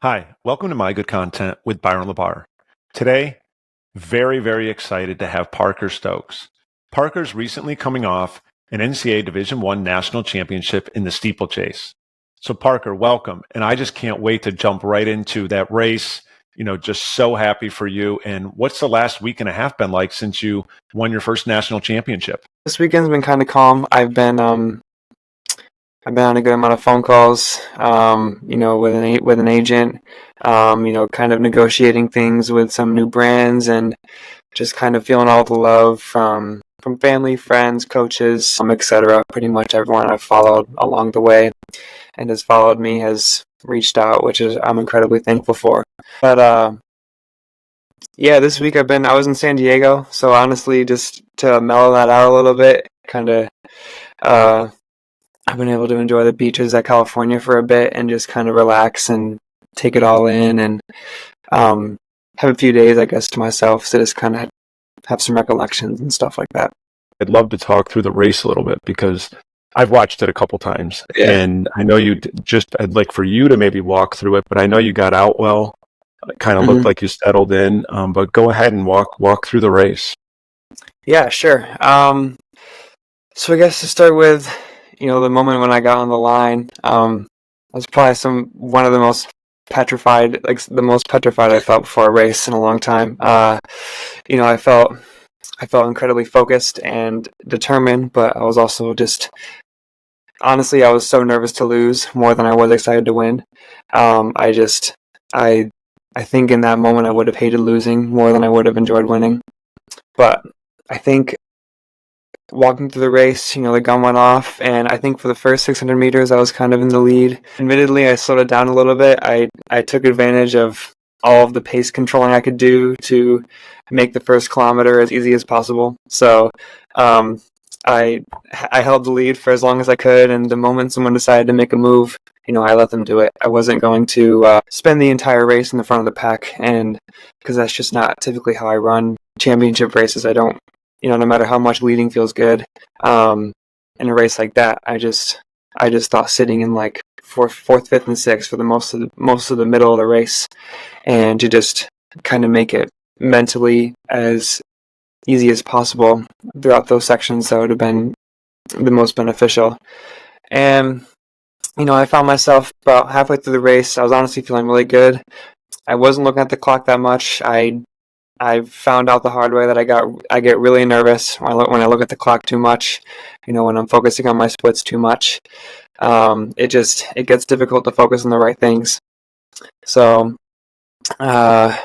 Hi, welcome to My Good Content with Byron LaBare. Today, very, very excited to have Parker Stokes. Parker's recently coming off an NCAA Division I national championship in the steeplechase. So Parker, welcome. And I just can't wait to jump right into that race. Just so happy for you. And what's the last week and a half been like since you won your first national championship? This weekend's been kind of calm. I've been on a good amount of phone calls, with an agent, kind of negotiating things with some new brands and just kind of feeling all the love from family, friends, coaches, etc. Pretty much everyone I've followed along the way and has followed me has reached out, which I'm incredibly thankful for. But this week I was in San Diego, so honestly, just to mellow that out a little bit, kind of I've been able to enjoy the beaches at California for a bit and just kind of relax and take it all in and have a few days, I guess, to myself to just kind of have some recollections and stuff like that. I'd love to talk through the race a little bit because I've watched it a couple times. Yeah. And I know I'd like for you to maybe walk through it, but I know you got out well. It kind of looked like you settled in, but go ahead and walk through the race. Yeah, sure. So I guess to start with, the moment when I got on the line, I was probably one of the most petrified, the most petrified I felt before a race in a long time. I felt incredibly focused and determined, but I was also honestly, I was so nervous to lose more than I was excited to win. I think in that moment I would have hated losing more than I would have enjoyed winning. But I think walking through the race, the gun went off, and I think for the first 600 meters, I was kind of in the lead. Admittedly, I slowed it down a little bit. I took advantage of all of the pace controlling I could do to make the first kilometer as easy as possible. So I held the lead for as long as I could, and the moment someone decided to make a move, I let them do it. I wasn't going to spend the entire race in the front of the pack, and because that's just not typically how I run championship races. I don't. No matter how much leading feels good, in a race like that, I just thought sitting in like fourth, fifth, and sixth for the most of the middle of the race, and to just kind of make it mentally as easy as possible throughout those sections, that would have been the most beneficial. And I found myself about halfway through the race. I was honestly feeling really good. I wasn't looking at the clock that much. I found out the hard way that I get really nervous when I look at the clock too much. When I'm focusing on my splits too much, it gets difficult to focus on the right things. So, I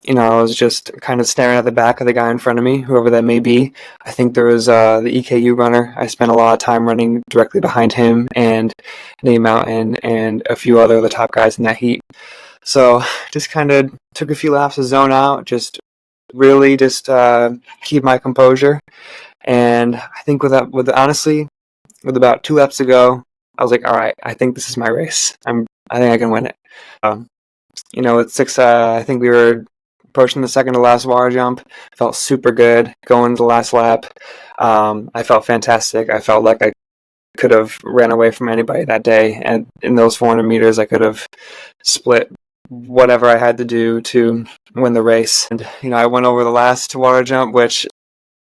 was just kind of staring at the back of the guy in front of me, whoever that may be. I think there was the EKU runner. I spent a lot of time running directly behind him and Nate Mountain and a few other of the top guys in that heat. So just kind of took a few laps to zone out, just really keep my composure. And I think with about 2 laps to go, I was like, all right, I think this is my race. I think I can win it. At 6, I think we were approaching the second to last water jump. Felt super good going to the last lap. I felt fantastic. I felt like I could have ran away from anybody that day. And in those 400 meters, I could have split whatever I had to do to win the race. And, I went over the last water jump, which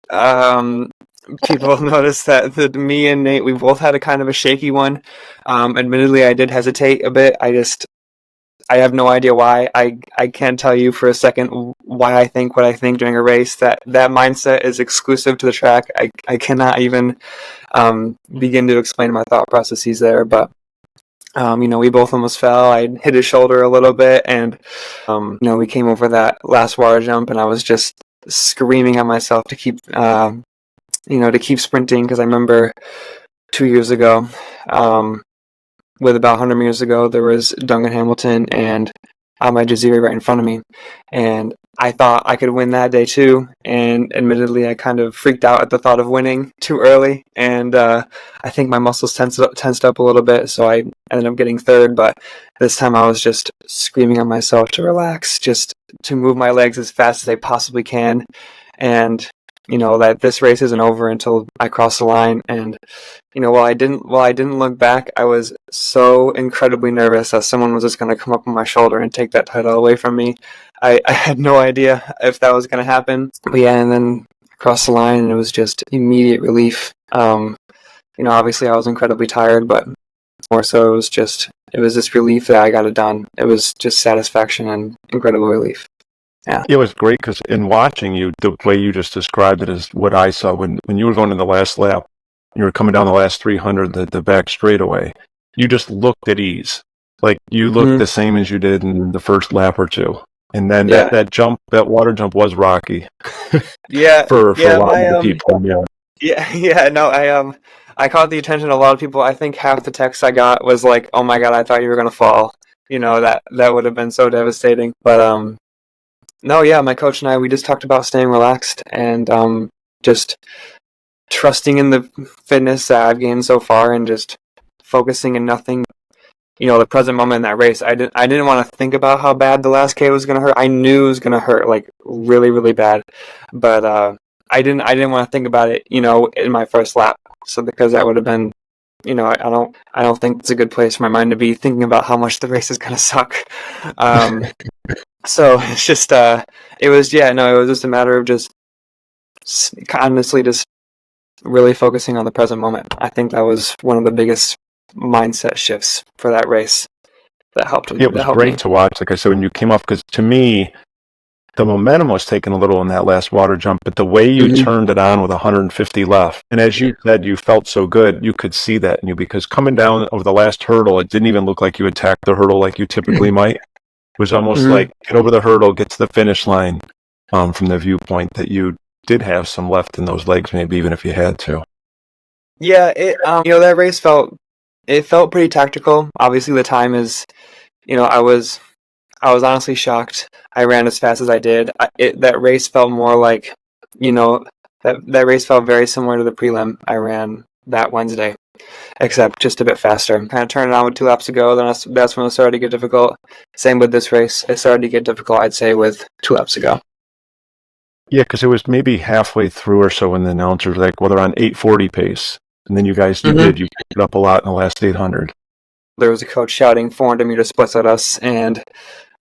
people noticed that me and Nate, we both had a kind of a shaky one. Admittedly, I did hesitate a bit. I have no idea why. I can't tell you for a second why I think what I think during a race. That mindset is exclusive to the track. I cannot even begin to explain my thought processes there, but we both almost fell. I hit his shoulder a little bit, and we came over that last water jump, and I was just screaming at myself to keep sprinting, because I remember 2 years ago, with about 100 meters ago, there was Duncan Hamilton and Ahmed Jaziri right in front of me, and I thought I could win that day too, and admittedly, I kind of freaked out at the thought of winning too early, and I think my muscles tensed up a little bit, so I ended up getting third. But this time, I was just screaming at myself to relax, just to move my legs as fast as I possibly can, and that this race isn't over until I cross the line. And while I didn't look back, I was so incredibly nervous that someone was just going to come up on my shoulder and take that title away from me. I had no idea if that was going to happen. But yeah, and then across the line, and it was just immediate relief. Obviously I was incredibly tired, but more so it was this relief that I got it done. It was just satisfaction and incredible relief. Yeah. It was great because in watching you, the way you just described it is what I saw when you were going in the last lap. You were coming down the last 300, the back straightaway. You just looked at ease. Like you looked the same as you did in the first lap or two. And then that jump, that water jump was rocky. Yeah. for a lot of people. Yeah. Yeah. No, I caught the attention of a lot of people. I think half the text I got was like, "Oh my God, I thought you were going to fall." That would have been so devastating. But no, yeah, my coach and I, we just talked about staying relaxed and just trusting in the fitness that I've gained so far and just focusing in nothing, the present moment in that race. I didn't want to think about how bad the last K was going to hurt. I knew it was going to hurt like really, really bad, but I didn't want to think about it, in my first lap. So because that would have been, I don't think it's a good place for my mind to be thinking about how much the race is going to suck. So it's just, it was just a matter of just honestly just really focusing on the present moment. I think that was one of the biggest mindset shifts for that race that helped. It was great to watch. Like I said, when you came off, because to me, the momentum was taken a little in that last water jump, but the way you turned it on with 150 left, and as you said, you felt so good, you could see that in you, because coming down over the last hurdle, it didn't even look like you attacked the hurdle like you typically might. It was almost like get over the hurdle, get to the finish line, from the viewpoint that you did have some left in those legs, maybe even if you had to. Yeah, that race felt pretty tactical. Obviously, the time is, I was honestly shocked. I ran as fast as I did. That race felt more like, that race felt very similar to the prelim I ran that Wednesday, except just a bit faster. Kind of turned it on with 2 laps ago. Then that's when it started to get difficult. Same with this race. It started to get difficult, I'd say, with 2 laps ago. Yeah, because it was maybe halfway through or so when the announcers were like, well, they're on 840 pace. And then you guys you picked it up a lot in the last 800. There was a coach shouting 400-meter splits at us, and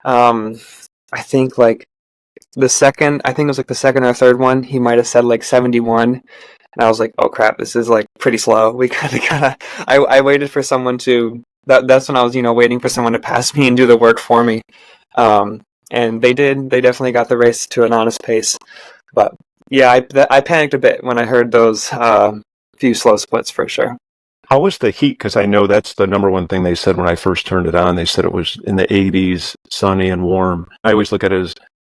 I think the second or third one, he might have said 71, and I was like, oh crap, this is pretty slow. We gotta. I waited for someone to. That's when I was waiting for someone to pass me and do the work for me, and they did. They definitely got the race to an honest pace, but yeah, I panicked a bit when I heard those few slow splits for sure. How was the heat? Because I know that's the number one thing they said when I first turned it on. They said it was in the 80s, sunny and warm. I always look at it as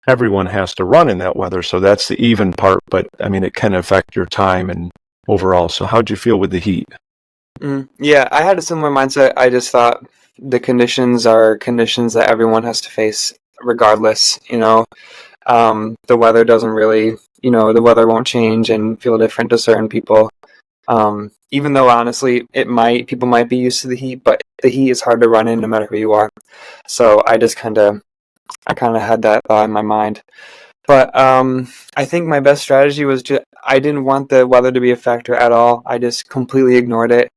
everyone has to run in that weather, so that's the even part. But, I mean, it can affect your time and overall. So how'd you feel with the heat? Yeah, I had a similar mindset. I just thought the conditions are conditions that everyone has to face regardless. The weather doesn't really, the weather won't change and feel different to certain people. Even though honestly, people might be used to the heat, but the heat is hard to run in no matter who you are. So I just kind of had that thought in my mind. But I think my best strategy was I didn't want the weather to be a factor at all. I just completely ignored it.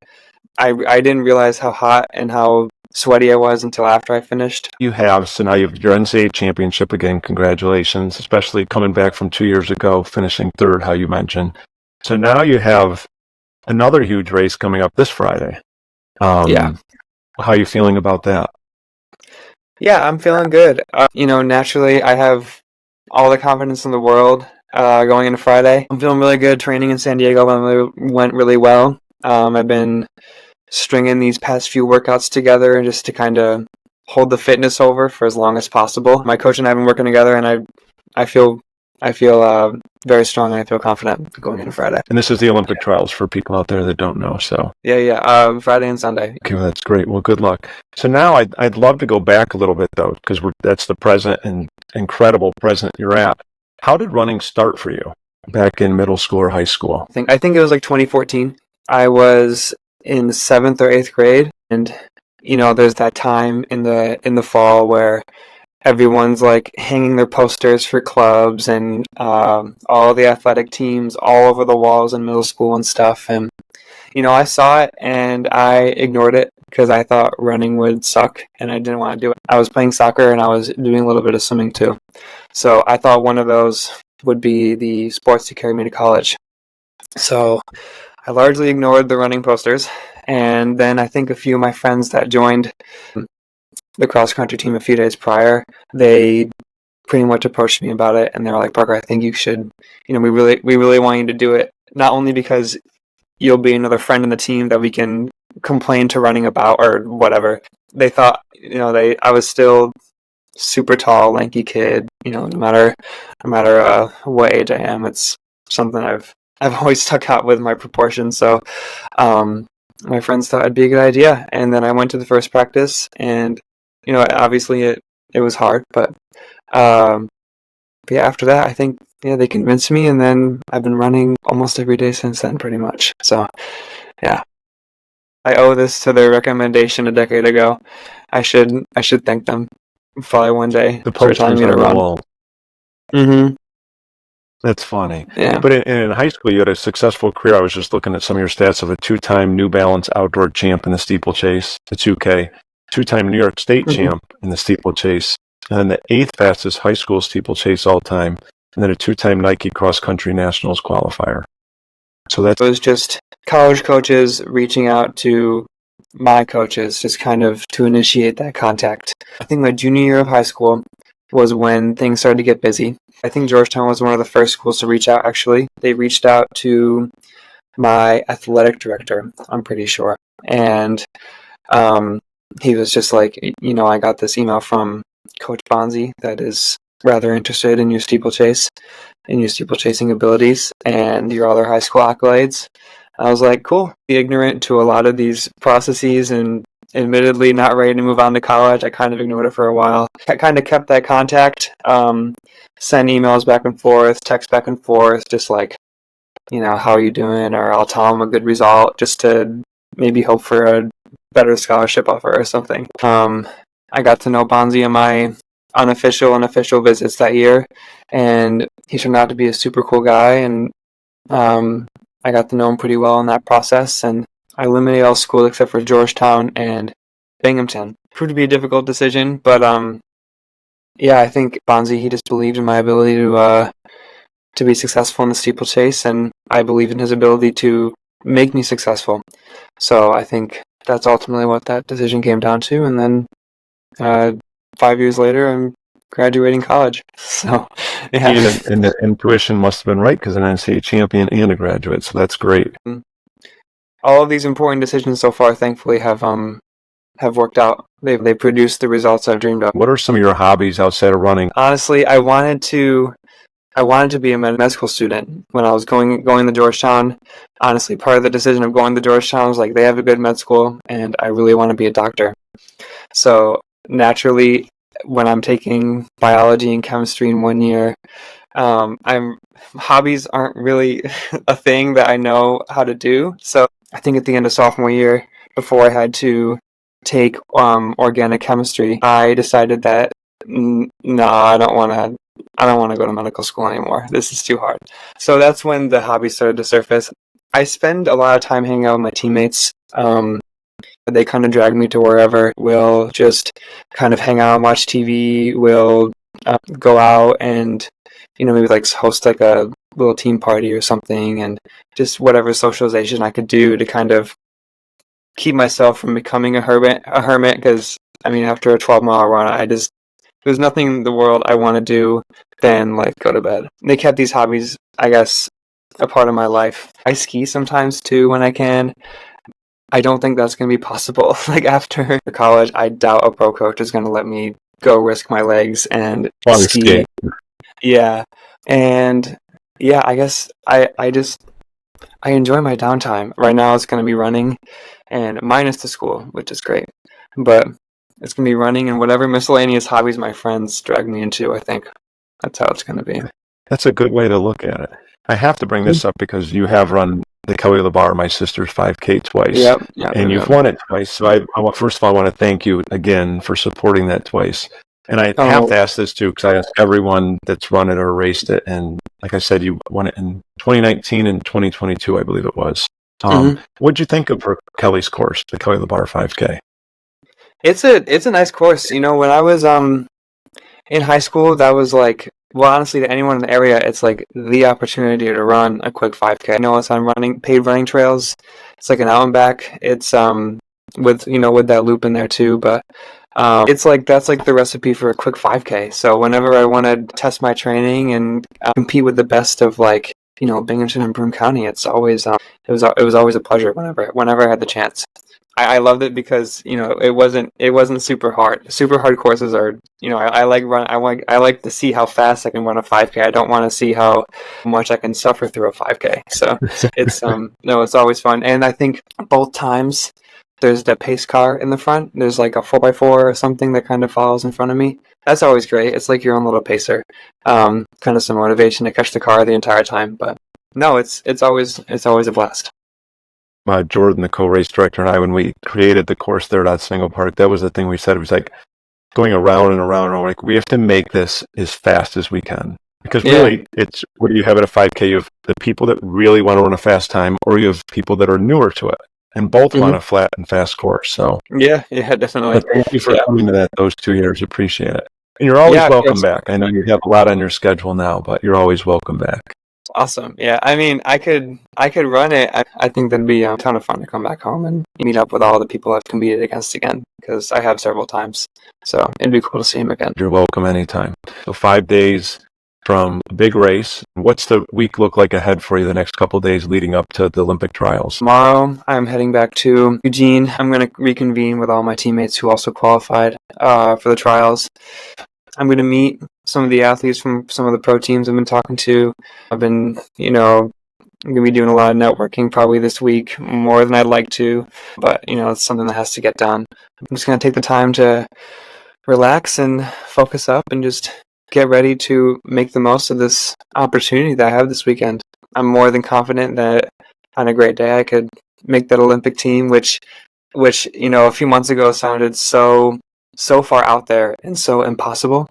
I didn't realize how hot and how sweaty I was until after I finished. You have, so now you have your NCAA championship again. Congratulations, especially coming back from 2 years ago, finishing third, how you mentioned. So now you have another huge race coming up this Friday. Yeah. How are you feeling about that? Yeah, I'm feeling good. Naturally, I have all the confidence in the world going into Friday. I'm feeling really good. Training in San Diego went really well. I've been stringing these past few workouts together just to kind of hold the fitness over for as long as possible. My coach and I have been working together, and I feel I feel very strong and I feel confident going into Friday. And this is the Olympic trials for people out there that don't know. So yeah. Friday and Sunday. Okay, well, that's great. Well, good luck. So now I'd love to go back a little bit though, because that's the present and incredible present you're at. How did running start for you back in middle school or high school? I think it was like 2014. I was in 7th or 8th grade, and there's that time in the fall where everyone's like hanging their posters for clubs and all the athletic teams all over the walls in middle school and stuff. And I saw it and I ignored it because I thought running would suck and I didn't want to do it. I was playing soccer and I was doing a little bit of swimming too. So I thought one of those would be the sports to carry me to college. So I largely ignored the running posters. And then I think a few of my friends that joined the cross-country team a few days prior, they pretty much approached me about it. And they were like, Parker, I think you should, we really want you to do it. Not only because you'll be another friend in the team that we can complain to running about or whatever. They thought, I was still super tall, lanky kid. No matter what age I am, it's something I've always stuck out with my proportions. So, my friends thought it'd be a good idea, and then I went to the first practice, and obviously it was hard, but yeah, after that, I think they convinced me, and then I've been running almost every day since then, pretty much. So, yeah, I owe this to their recommendation a decade ago. I should thank them probably one day. The posters on the wall. Mm-hmm. That's funny. Yeah. But in high school, you had a successful career. I was just looking at some of your stats of a 2-time New Balance outdoor champ in the steeplechase, the 2K, 2-time New York State champ in the steeplechase, and then the 8th fastest high school steeplechase all time, and then a 2-time Nike cross country nationals qualifier. So it was just college coaches reaching out to my coaches, just kind of to initiate that contact. I think my junior year of high school was when things started to get busy. I think Georgetown was one of the first schools to reach out, actually. They reached out to my athletic director, I'm pretty sure. And he was just like, I got this email from Coach Bonzi that is rather interested in your steeplechase and your steeplechasing abilities and your other high school accolades. I was like, cool. Ignorant to a lot of these processes and admittedly not ready to move on to college. I kind of ignored it for a while. I kind of kept that contact, send emails back and forth, text back and forth, just like, how are you doing? Or I'll tell them a good result just to maybe hope for a better scholarship offer or something. I got to know Bonzi in my unofficial and official visits that year, and he turned out to be a super cool guy, and I got to know him pretty well in that process, and I eliminated all schools except for Georgetown and Binghamton. Proved to be a difficult decision, but yeah, I think Bonzi, he just believed in my ability to be successful in the steeplechase, and I believed in his ability to make me successful. So I think that's ultimately what that decision came down to, and then 5 years later, I'm graduating college. So, yeah. And the intuition must have been right because an NCAA champion and a graduate, so that's great. All of these important decisions so far, thankfully, have worked out. They've produced the results I've dreamed of. What are some of your hobbies outside of running? Honestly, I wanted to be a med school student when I was going to Georgetown. Honestly, part of the decision of going to Georgetown was like they have a good med school, and I really want to be a doctor. So naturally, when I'm taking biology and chemistry in 1 year, hobbies aren't really a thing that I know how to do. So I think at the end of sophomore year, before I had to take organic chemistry, I decided that no, I don't want to go to medical school anymore. This is too hard. So that's when the hobbies started to surface. I spend a lot of time hanging out with my teammates. They kind of drag me to wherever. We'll just kind of hang out and watch TV. We'll go out and, maybe like host like a little team party or something, and just whatever socialization I could do to kind of keep myself from becoming a hermit. Because, after a 12-mile run, there's nothing in the world I want to do than like go to bed. They kept these hobbies, I guess, a part of my life. I ski sometimes too when I can. I don't think that's going to be possible. Like after college, I doubt a pro coach is going to let me go risk my legs and ski. Yeah, And yeah, I guess I enjoy my downtime. Right now it's going to be running and minus the school, which is great. But it's going to be running and whatever miscellaneous hobbies my friends drag me into, I think that's how it's going to be. That's a good way to look at it. I have to bring this up because you have run the Kelly LaBare, my sister's 5K twice. Yep. And you've won it twice. So first of all, I want to thank you again for supporting that twice. And I have to ask this too, because I ask everyone that's run it or raced it. And like I said, you won it in 2019 and 2022, I believe it was. What'd you think of Kelly's course, the Kelly LaBare 5K? It's a nice course. You know, when I was in high school, that was like, well, honestly, to anyone in the area, it's like the opportunity to run a quick 5K. I know it's on paid running trails. It's like an out and back. It's with that loop in there too, but it's like that's like the recipe for a quick 5K. So whenever I want to test my training and compete with the best of like Binghamton and Broome County, it's always it was always a pleasure whenever I had the chance. I loved it because it wasn't super hard. Super hard courses are I like to see how fast I can run a 5K. I don't want to see how much I can suffer through a 5K. So it's it's always fun. And I think both times there's the pace car in the front. There's like a 4x4 or something that kind of follows in front of me. That's always great. It's like your own little pacer. Kind of some motivation to catch the car the entire time. But no, it's always a blast. Jordan, the co-race director, and I, when we created the course there at Otsego Park, that was the thing we said. It was like going around and around. And like, we have to make this as fast as we can. Because really, it's what do you have at a 5K? You have the people that really want to run a fast time, or you have people that are newer to it. And both want a flat and fast course. So yeah, definitely. But thank you for coming to those 2 years. Appreciate it. And you're always welcome back. I know you have a lot on your schedule now, but you're always welcome back. Awesome. Yeah, I mean, I could run it. I think that'd be a ton of fun to come back home and meet up with all the people I've competed against again, because I have several times. So it'd be cool to see him again. You're welcome anytime. So 5 days from a big race. What's the week look like ahead for you the next couple of days leading up to the Olympic trials? Tomorrow, I'm heading back to Eugene. I'm going to reconvene with all my teammates who also qualified for the trials. I'm going to meet some of the athletes from some of the pro teams I've been talking to. I've been, I'm going to be doing a lot of networking probably this week, more than I'd like to, but, it's something that has to get done. I'm just going to take the time to relax and focus up and just get ready to make the most of this opportunity that I have this weekend. I'm more than confident that on a great day I could make that Olympic team, which a few months ago sounded so far out there and so impossible.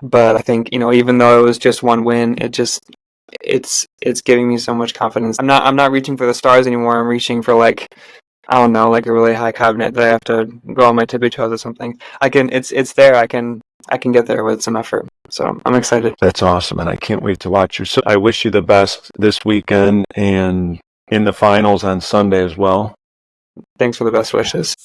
But I think, even though it was just one win, it's giving me so much confidence. I'm not reaching for the stars anymore. I'm reaching for like a really high cabinet that I have to go on my tippy toes or something. It's there. I can get there with some effort. So I'm excited. That's awesome. And I can't wait to watch you. So I wish you the best this weekend and in the finals on Sunday as well. Thanks for the best wishes.